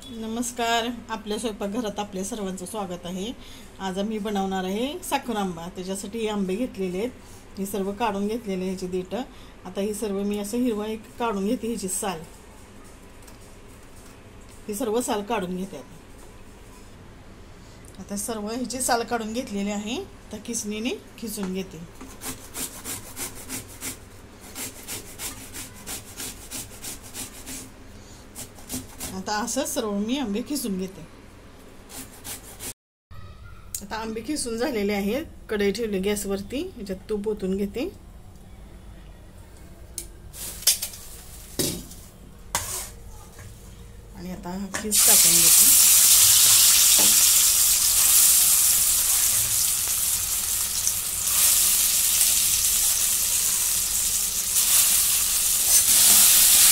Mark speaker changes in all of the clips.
Speaker 1: नमस्कार. आपल्या स्वयंपाकघरात आपल्या सर्वांचं स्वागत आहे. आज आम्ही बनवणार आहे साखर आंबा. त्याच्यासाठी हे आंबे घेतलेले आहेत, हे सर्व काढून घेतलेले ह्याची देठ. आता ही सर्व मी असं हिरवा एक काढून घेते, ह्याची साल, ही सर्व साल काढून घेते. आता सर्व ह्याची साल काढून घेतलेली आहे. आता किसणीने खिसून घेते. आता असं सर्व मी आंबे खिसून घेते. आता आंबे खिसून झालेले आहेत. कढई ठेवली गॅसवरती, ह्याच्यात तूप ओतून घेते. आणि आता खीस टाकून घेते.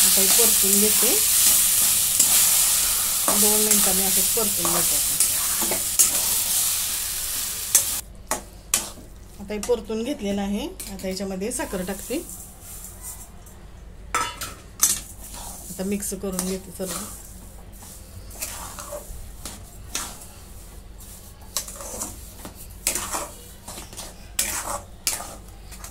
Speaker 1: आता परतून घेते. 2 मिनिटांनी असं परतून घेते. आता हे परतून घेतलेलं आहे. आता याच्यामध्ये साखर टाकते. आता मिक्स करून घेते सर्व.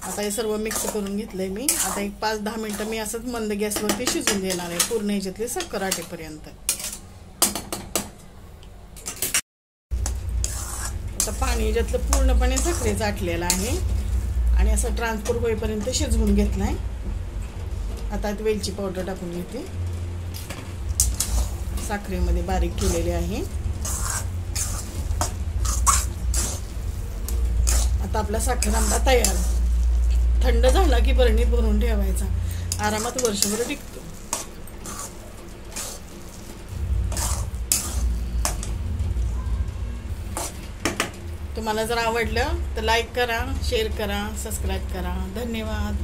Speaker 1: आता हे सर्व मिक्स करून घेतलंय मी. आता एक 5-10 मिनिटं मी असंच मंद गॅसवरती शिजून देणार आहे, पूर्ण ह्याच्यातली साखर आटेपर्यंत. आता पाणी ह्याच्यातलं पूर्णपणे साखरेचं आटलेलं आहे आणि असं ट्रान्सफर होईपर्यंत शिजवून घेतलाय. आता वेलची पावडर टाकून घेते. साखरेमध्ये बारीक केलेली आहे. आता आपला साखर आंबा तयार. थंड झाला की बरणीत भरून ठेवायचा, आरामात वर्षभर टिकतो. तुम्हाला जर आवडलं तर लाईक करा, शेअर करा, सबस्क्राईब करा. धन्यवाद.